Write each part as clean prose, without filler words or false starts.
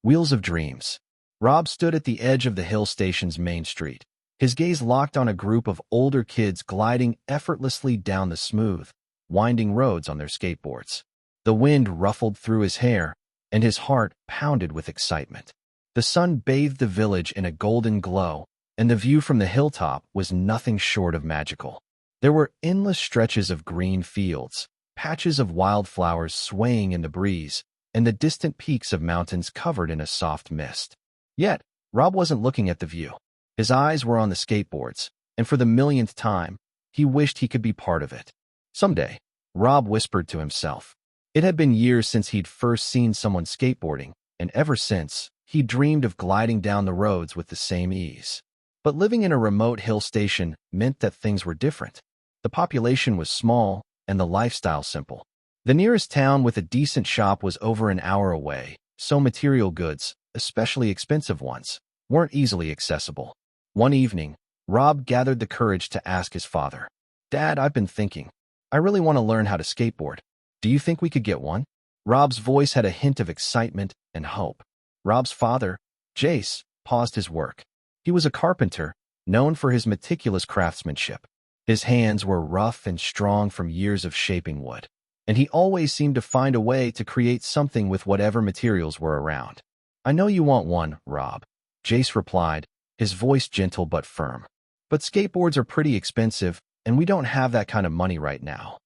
Wheels of Dreams. Rob stood at the edge of the hill station's main street, his gaze locked on a group of older kids gliding effortlessly down the smooth, winding roads on their skateboards. The wind ruffled through his hair, and his heart pounded with excitement. The sun bathed the village in a golden glow, and the view from the hilltop was nothing short of magical. There were endless stretches of green fields, patches of wildflowers swaying in the breeze, and the distant peaks of mountains covered in a soft mist. Yet, Rob wasn't looking at the view. His eyes were on the skateboards, and for the millionth time, he wished he could be part of it. Someday, Rob whispered to himself. It had been years since he'd first seen someone skateboarding, and ever since, he dreamed of gliding down the roads with the same ease. But living in a remote hill station meant that things were different. The population was small, and the lifestyle simple. The nearest town with a decent shop was over an hour away, so material goods, especially expensive ones, weren't easily accessible. One evening, Rob gathered the courage to ask his father, "Dad, I've been thinking. I really want to learn how to skateboard. Do you think we could get one?" Rob's voice had a hint of excitement and hope. Rob's father, Jace, paused his work. He was a carpenter, known for his meticulous craftsmanship. His hands were rough and strong from years of shaping wood, and he always seemed to find a way to create something with whatever materials were around. "I know you want one, Rob," Jace replied, his voice gentle but firm. "But skateboards are pretty expensive, and we don't have that kind of money right now."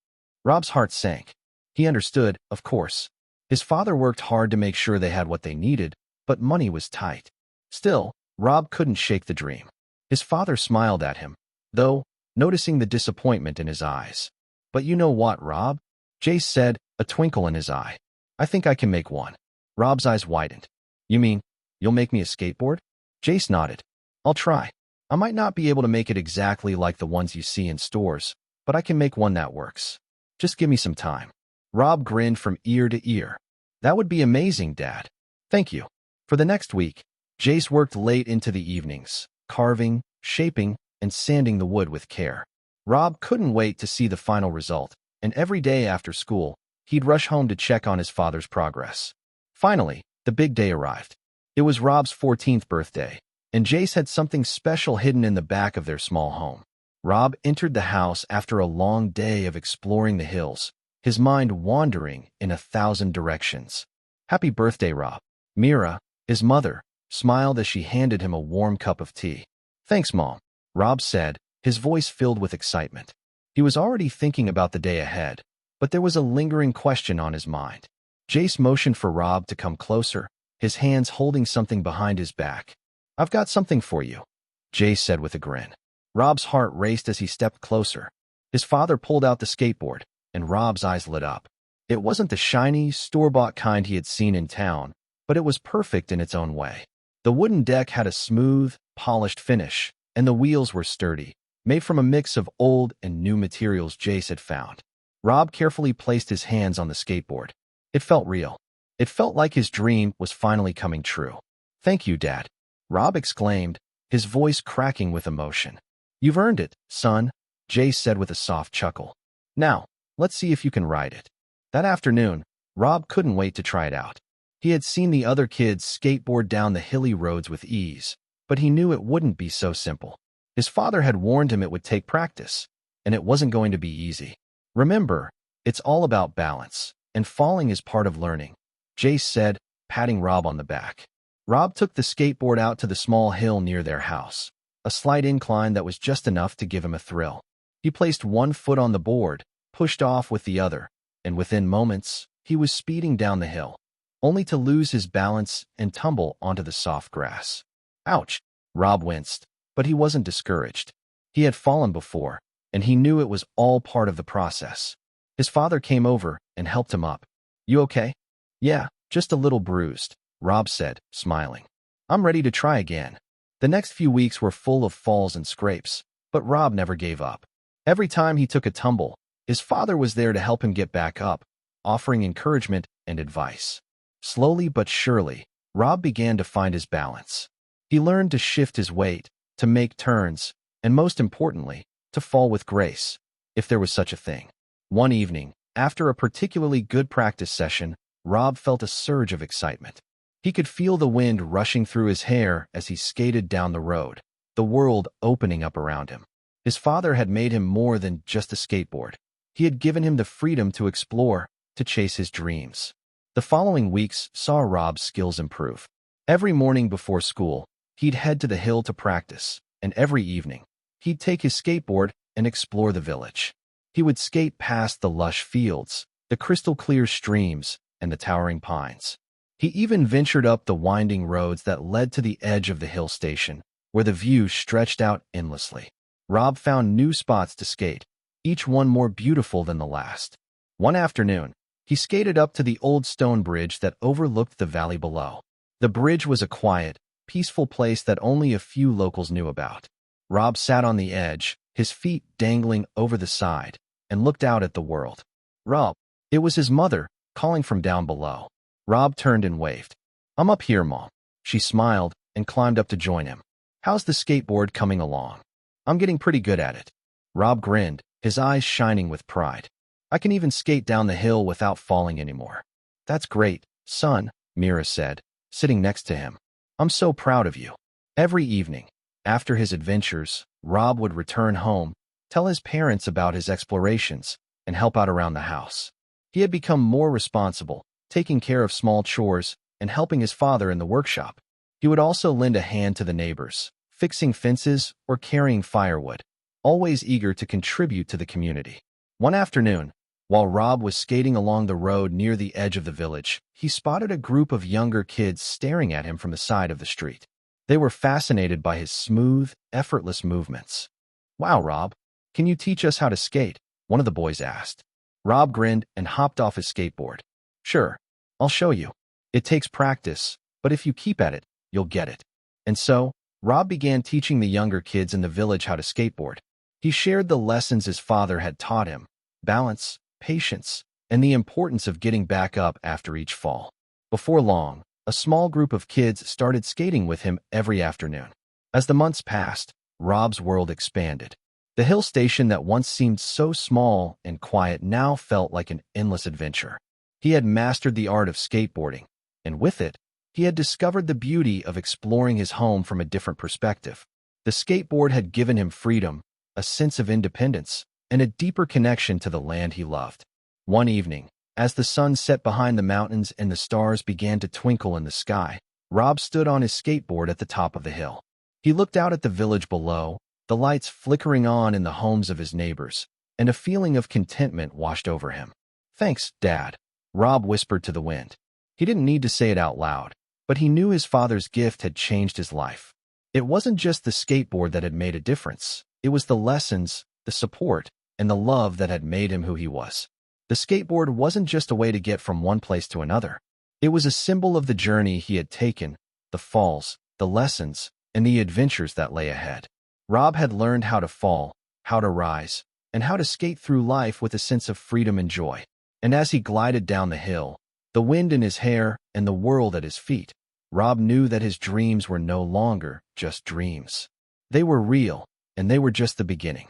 Rob's heart sank. He understood, of course. His father worked hard to make sure they had what they needed, but money was tight. Still, Rob couldn't shake the dream. His father smiled at him, though, noticing the disappointment in his eyes. "But you know what, Rob?" Jace said, a twinkle in his eye. "I think I can make one." Rob's eyes widened. "You mean, you'll make me a skateboard?" Jace nodded. "I'll try. I might not be able to make it exactly like the ones you see in stores, but I can make one that works. Just give me some time." Rob grinned from ear to ear. "That would be amazing, Dad. Thank you." For the next week, Jace worked late into the evenings, carving, shaping, and sanding the wood with care. Rob couldn't wait to see the final result, and every day after school, he'd rush home to check on his father's progress. Finally, the big day arrived. It was Rob's 14th birthday, and Jace had something special hidden in the back of their small home. Rob entered the house after a long day of exploring the hills, his mind wandering in 1,000 directions. "Happy birthday, Rob." Mira, his mother, smiled as she handed him a warm cup of tea. "Thanks, Mom," Rob said, his voice filled with excitement. He was already thinking about the day ahead, but there was a lingering question on his mind. Jace motioned for Rob to come closer, his hands holding something behind his back. "I've got something for you," Jace said with a grin. Rob's heart raced as he stepped closer. His father pulled out the skateboard, and Rob's eyes lit up. It wasn't the shiny, store-bought kind he had seen in town, but it was perfect in its own way. The wooden deck had a smooth, polished finish, and the wheels were sturdy, made from a mix of old and new materials Jace had found. Rob carefully placed his hands on the skateboard. It felt real. It felt like his dream was finally coming true. "Thank you, Dad," Rob exclaimed, his voice cracking with emotion. "You've earned it, son," Jace said with a soft chuckle. "Now, let's see if you can ride it." That afternoon, Rob couldn't wait to try it out. He had seen the other kids skateboard down the hilly roads with ease, but he knew it wouldn't be so simple. His father had warned him it would take practice, and it wasn't going to be easy. "Remember, it's all about balance, and falling is part of learning," Jace said, patting Rob on the back. Rob took the skateboard out to the small hill near their house, a slight incline that was just enough to give him a thrill. He placed one foot on the board, pushed off with the other, and within moments, he was speeding down the hill, only to lose his balance and tumble onto the soft grass. "Ouch," Rob winced, but he wasn't discouraged. He had fallen before, and he knew it was all part of the process. His father came over and helped him up. "You okay?" "Yeah, just a little bruised," Rob said, smiling. "I'm ready to try again." The next few weeks were full of falls and scrapes, but Rob never gave up. Every time he took a tumble, his father was there to help him get back up, offering encouragement and advice. Slowly but surely, Rob began to find his balance. He learned to shift his weight, to make turns, and most importantly, to fall with grace, if there was such a thing. One evening, after a particularly good practice session, Rob felt a surge of excitement. He could feel the wind rushing through his hair as he skated down the road, the world opening up around him. His father had made him more than just a skateboard. He had given him the freedom to explore, to chase his dreams. The following weeks saw Rob's skills improve. Every morning before school, he'd head to the hill to practice, and every evening, he'd take his skateboard and explore the village. He would skate past the lush fields, the crystal-clear streams, and the towering pines. He even ventured up the winding roads that led to the edge of the hill station, where the view stretched out endlessly. Rob found new spots to skate, each one more beautiful than the last. One afternoon, he skated up to the old stone bridge that overlooked the valley below. The bridge was a quiet, peaceful place that only a few locals knew about. Rob sat on the edge, his feet dangling over the side, and looked out at the world. "Rob," it was his mother, calling from down below. Rob turned and waved. "I'm up here, Mom." She smiled and climbed up to join him. "How's the skateboard coming along?" "I'm getting pretty good at it." Rob grinned, his eyes shining with pride. "I can even skate down the hill without falling anymore." "That's great, son," Mira said, sitting next to him. "I'm so proud of you." Every evening, after his adventures, Rob would return home, tell his parents about his explorations, and help out around the house. He had become more responsible, taking care of small chores and helping his father in the workshop. He would also lend a hand to the neighbors, fixing fences or carrying firewood, always eager to contribute to the community. One afternoon, while Rob was skating along the road near the edge of the village, he spotted a group of younger kids staring at him from the side of the street. They were fascinated by his smooth, effortless movements. "Wow, Rob, can you teach us how to skate?" one of the boys asked. Rob grinned and hopped off his skateboard. "Sure, I'll show you. It takes practice, but if you keep at it, you'll get it." And so, Rob began teaching the younger kids in the village how to skateboard. He shared the lessons his father had taught him: balance, patience, and the importance of getting back up after each fall. Before long, a small group of kids started skating with him every afternoon. As the months passed, Rob's world expanded. The hill station that once seemed so small and quiet now felt like an endless adventure. He had mastered the art of skateboarding, and with it, he had discovered the beauty of exploring his home from a different perspective. The skateboard had given him freedom, a sense of independence, and a deeper connection to the land he loved. One evening, as the sun set behind the mountains and the stars began to twinkle in the sky, Rob stood on his skateboard at the top of the hill. He looked out at the village below, the lights flickering on in the homes of his neighbors, and a feeling of contentment washed over him. "Thanks, Dad," Rob whispered to the wind. He didn't need to say it out loud, but he knew his father's gift had changed his life. It wasn't just the skateboard that had made a difference. It was the lessons, the support, and the love that had made him who he was. The skateboard wasn't just a way to get from one place to another. It was a symbol of the journey he had taken, the falls, the lessons, and the adventures that lay ahead. Rob had learned how to fall, how to rise, and how to skate through life with a sense of freedom and joy. And as he glided down the hill, the wind in his hair and the world at his feet, Rob knew that his dreams were no longer just dreams. They were real, and they were just the beginning.